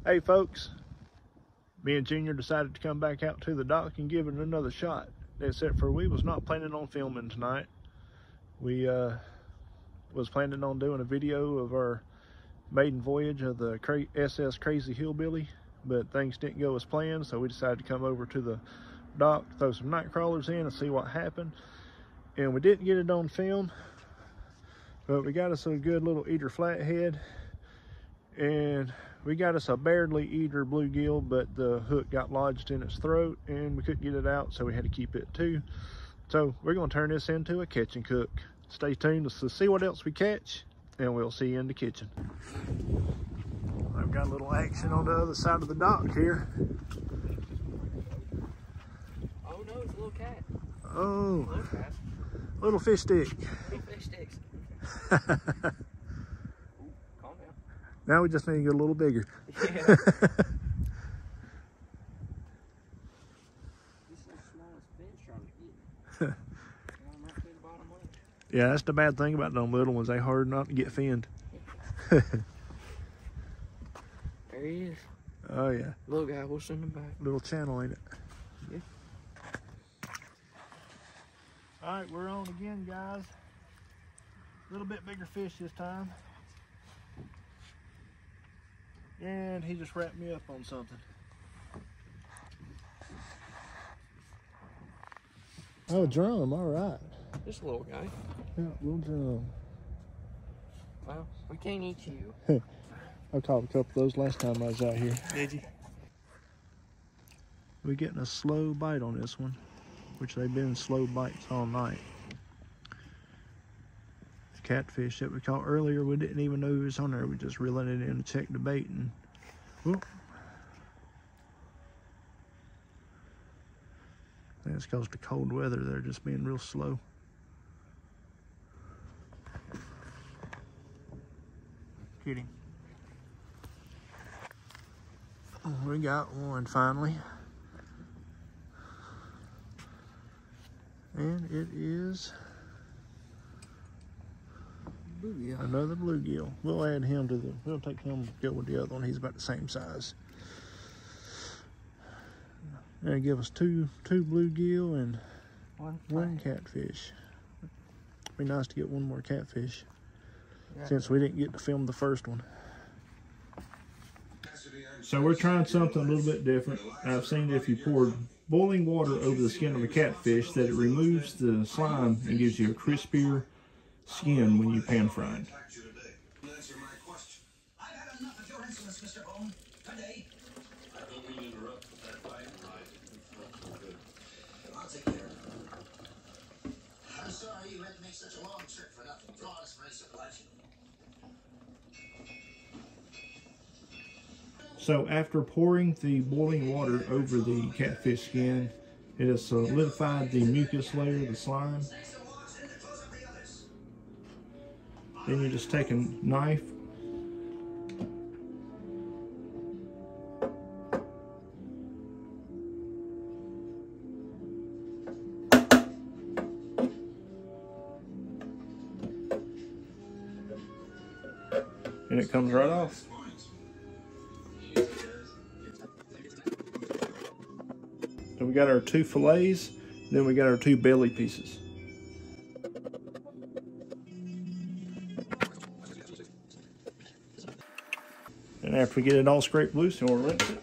Hey folks, me and Junior decided to come back out to the dock and give it another shot. Except for we was not planning on filming tonight. We was planning on doing a video of our maiden voyage of the SS Crazy Hillbilly, but things didn't go as planned, so we decided to come over to the dock, throw some night crawlers in and see what happened. And we didn't get it on film, but we got us a good little eater flathead, and we got us a barely eater bluegill, but the hook got lodged in its throat and we couldn't get it out, so we had to keep it too. So we're going to turn this into a catch and cook. Stay tuned to see what else we catch, and we'll see you in the kitchen. I've got a little action on the other side of the dock here. Oh no, it's a little cat. Oh, little cat. Little fish stick. Little fish sticks. Now we just need to get a little bigger. Yeah. This is the smallest fish trying to get. Yeah, that's the bad thing about them little ones. They hard not to get finned. There he is. Oh yeah. Little guy, we'll send him back. Little channel, ain't it? Yeah. All right, we're on again, guys. A little bit bigger fish this time. And he just wrapped me up on something. Oh, drum, all right. This little guy. Yeah, little drum. Well, we can't eat you. I caught a couple of those last time I was out here. Did you? We're getting a slow bite on this one, which they've been slow bites all night. The catfish that we caught earlier, we didn't even know he was on there. We just reeling it in to check the bait, and whoop. I think it's because of the cold weather. They're just being real slow. Kidding. We got one finally. And it is Bluegill. another bluegill. We'll add him to we'll take him and go with the other one. He's about the same size. And give us two bluegill and one catfish. Be nice to get one more catfish, since we didn't get to film the first one. So we're trying something a little bit different. I've seen that if you pour boiling water over the skin of a catfish, that it removes the slime and gives you a crispier skin when you pan fry it. I'm sorry you had to make such a long trip for nothing. Flawless race of legend. So after pouring the boiling water over the catfish skin, it has solidified the mucus layer, the slime. Then you just take a knife and it comes right off. So we got our two fillets, then we got our two belly pieces. And after we get it all scraped loose, we'll rinse it.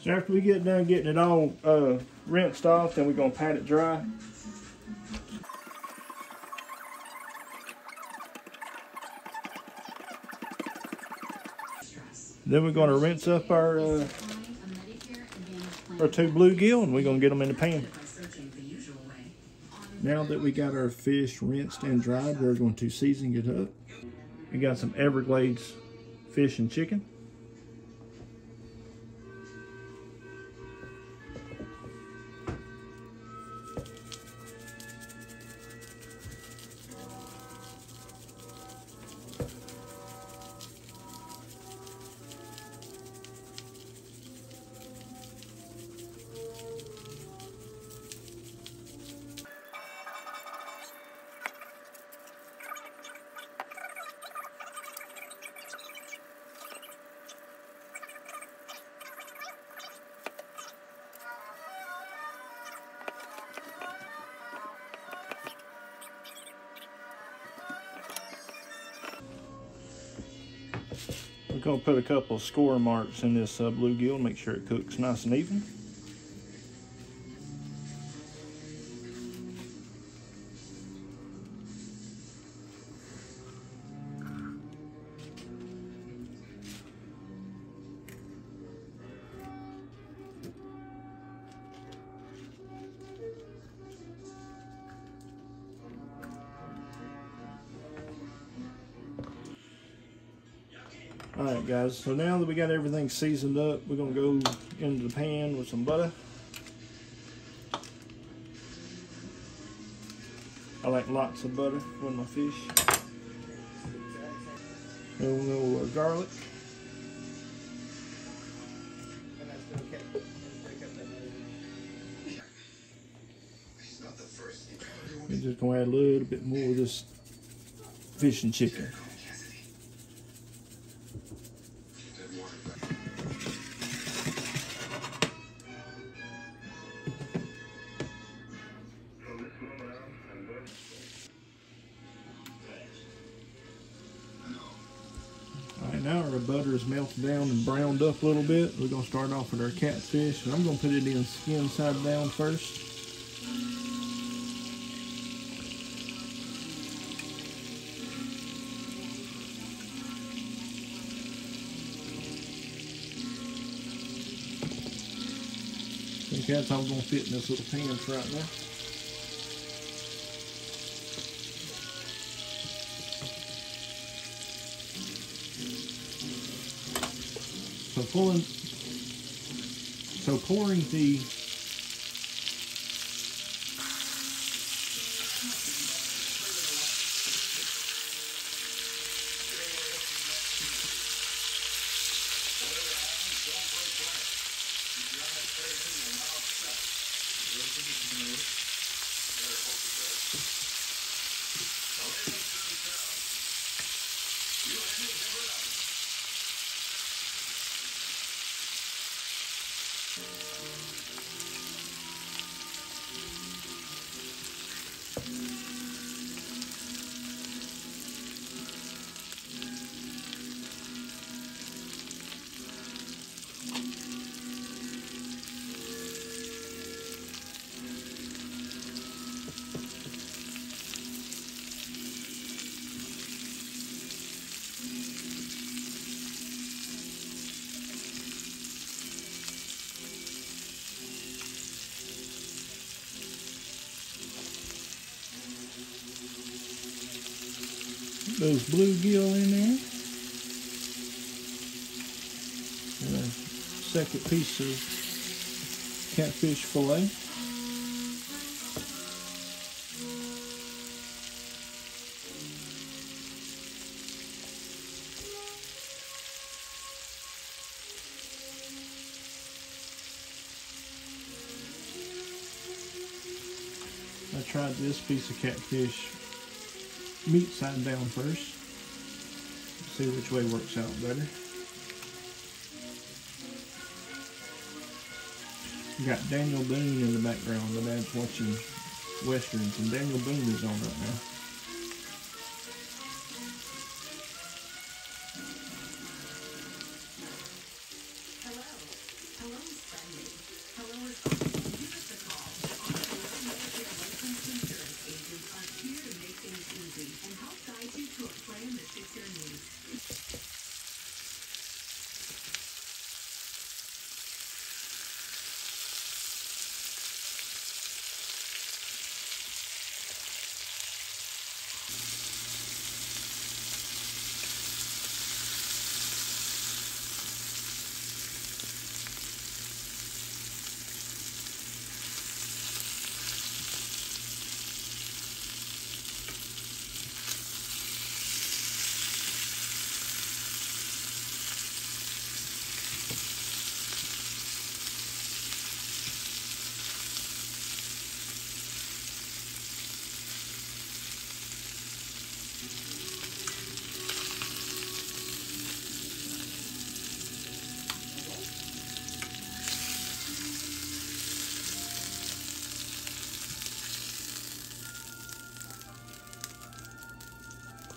So after we get done getting it all rinsed off, then we're going to pat it dry. Then we're going to rinse up our two bluegill, and we're going to get them in the pan. Now that we got our fish rinsed and dried, we're going to season it up. We got some Everglades fish and chicken. We're going to put a couple of score marks in this bluegill to make sure it cooks nice and even. Alright guys, so now that we got everything seasoned up, we're going to go into the pan with some butter. I like lots of butter with my fish. Then we'll go garlic. We're just going to add a little bit more of this fish and chicken. Alright, now our butter is melted down and browned up a little bit. We're going to start off with our catfish, and I'm going to put it in skin side down first. I think that's all going to fit in this little pan right now. So pouring the those bluegill in there, and a second piece of catfish fillet. I tried this piece of catfish meat side down first. See which way works out better. We got Daniel Boone in the background. My dad's watching westerns, and Daniel Boone is on right now.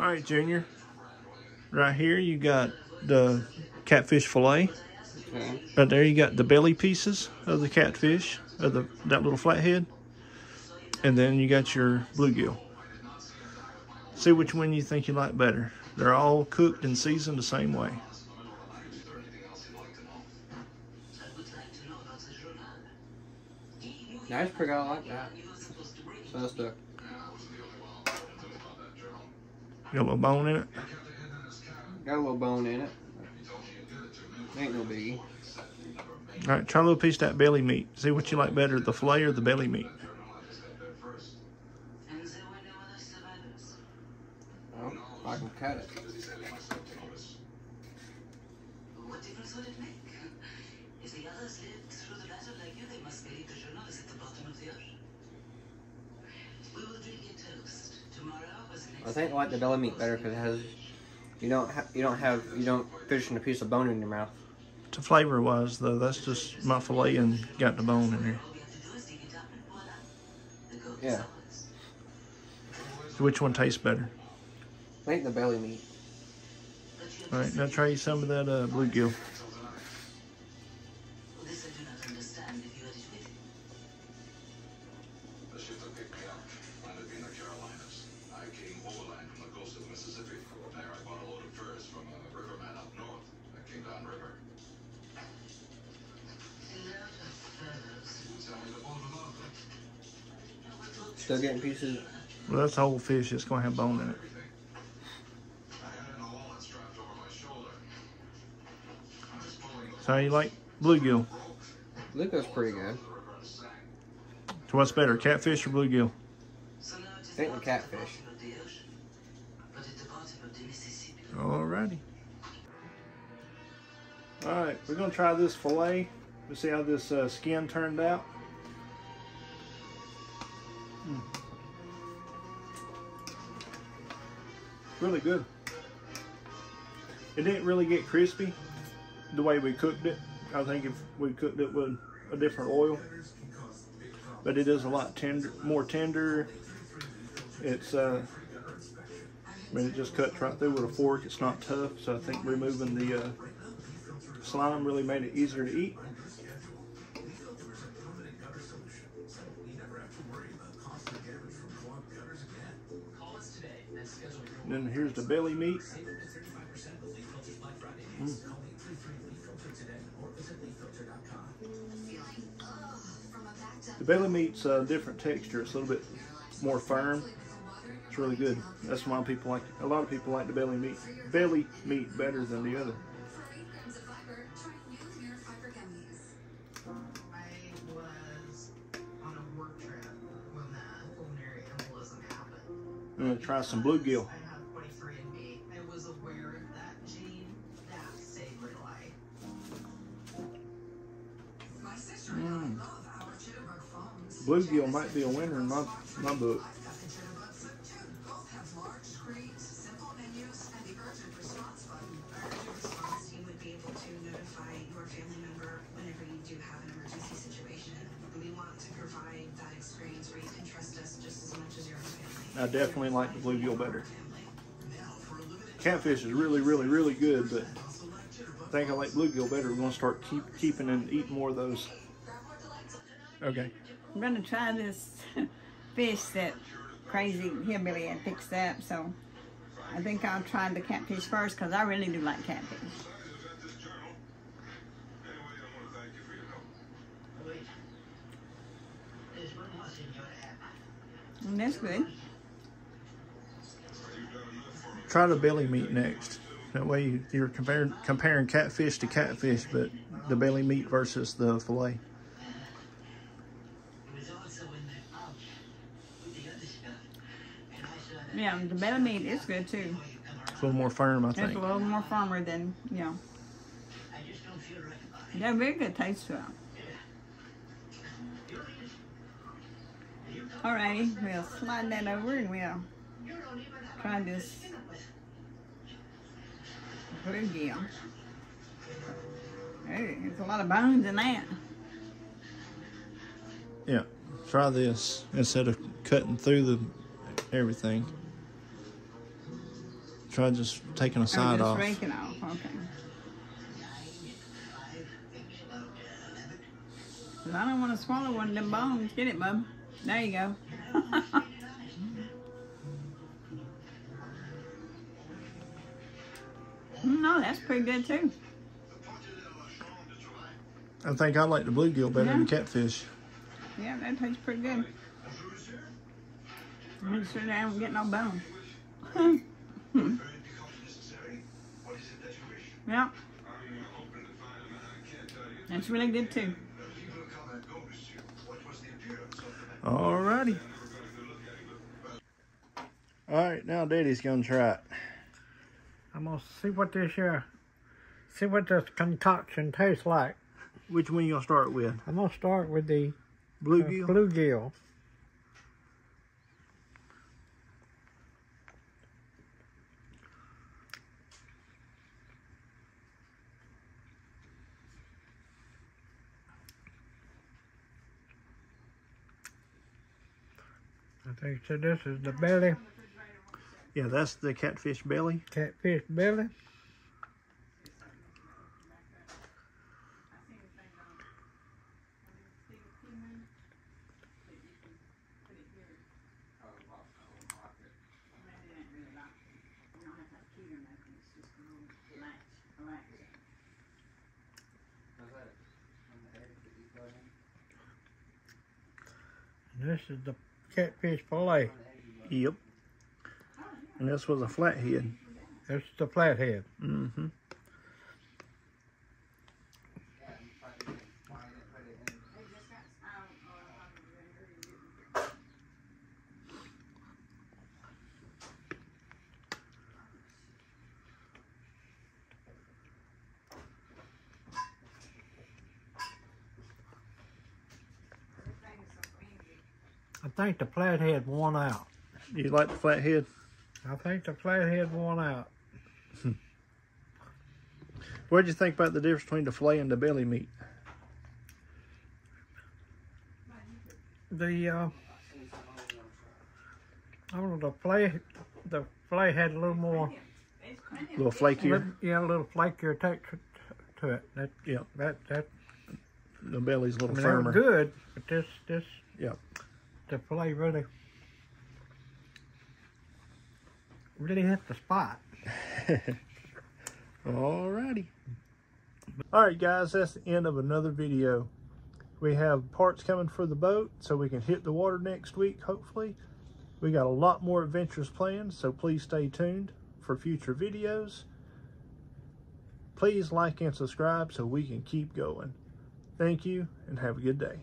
All right, Junior. Right here you got the catfish fillet. Okay. Right there you got the belly pieces of the catfish, of that little flathead. And then you got your bluegill. See which one you think you like better. They're all cooked and seasoned the same way. Nice pig, I like that. So that's the... Got a little bone in it. Got a little bone in it. Ain't no biggie. Alright, try a little piece of that belly meat. See what you like better, the fillet or the belly meat. Well, I can cut it. What difference would it make? If the others lived through the battle like you, they must believe the journal is at the bottom of the ocean. We will drink your toast. Tomorrow was the next I think I like the belly meat better because it has... You don't fish in a piece of bone in your mouth. To flavor wise though, that's just my fillet and got the bone in there. Yeah. So which one tastes better? I think the belly meat. Alright, now try some of that bluegill. This I do not understand if you had it with you. The ship that picked me up landed me in the Carolinas. I came overland from the coast of Mississippi. There I bought a load of furs from a riverman up north. I came downriver. Still getting pieces. Well, that's the whole fish that's going to have bone in it. So how you like bluegill? Lucas pretty good. So what's better, catfish or bluegill? I think the catfish. Alrighty. Alright, we're going to try this fillet. Let's see how this skin turned out. Really good. It didn't really get crispy the way we cooked it. I think if we cooked it with a different oil, but it is a lot more tender. It's I mean, it just cuts right through with a fork. It's not tough, so I think removing the slime really made it easier to eat. And then here's the belly meat. The belly meat's a different texture. It's a little bit more firm. It's really good. That's why a lot of people like the belly meat better than the other. I was on a work trip when the pulmonary embolism happened. I'm gonna try some bluegill. I have 23andMe. I was aware of that gene that saved my life. My sister and I love our jitterbug phones. Bluegill might be a winner in my book. I've got the jitterbug flip too. Both have large screens, simple menus, and the urgent response button. Our urgent response team would be able to notify your family member whenever you do have an emergency situation. We want to provide that experience where you can trust us just as much as your own family. I definitely like the bluegill better. Catfish is really, really, really good, but I think I like bluegill better. We're gonna start keeping and eating more of those. Okay. I'm going to try this fish that Crazy Hillbilly had fixed up, so I think I'll try the catfish first because I really do like catfish. And that's good. Try the belly meat next. That way you're comparing catfish to catfish, but the belly meat versus the fillet. Yeah, the belly meat is good too. It's a little more firm, I It's think. a little more firmer than, you know. They have very good taste to them. Alrighty, we'll slide that over and we'll try this bluegill. Hey, there's a lot of bones in that. Yeah, try this instead of cutting through everything. Try just taking a side just off. raking off, okay. 'Cause I don't want to swallow one of them bones. Get it, bub. There you go. No, that's pretty good too. I think I like the bluegill better than the catfish. Yeah, that tastes pretty good. Make sure they don't get no bone. Yeah. That's really good too. Alrighty. Alright, now Daddy's gonna try it. I'm gonna see what this concoction tastes like. Which one you gonna start with? I'm gonna start with the Bluegill? bluegill. I think so. This is the belly, Yeah, that's the catfish belly. catfish belly. And this is the catfish fillet. Yep. And this was a flathead. This is the flathead. Mm-hmm. I think the flathead won out. You like the flathead? I think the flathead won out. What did you think about the difference between the fillet and the belly meat? The I don't know, the fillet had a little more, A little flakier? yeah, a little flakier texture to it. Yeah. That The belly's a little I mean, they were firmer. good, but this Yeah. the fillet really hit the spot. Alrighty. Alright guys, that's the end of another video. We have parts coming for the boat so we can hit the water next week, hopefully. We got a lot more adventures planned, so please stay tuned for future videos. Please like and subscribe so we can keep going. Thank you and have a good day.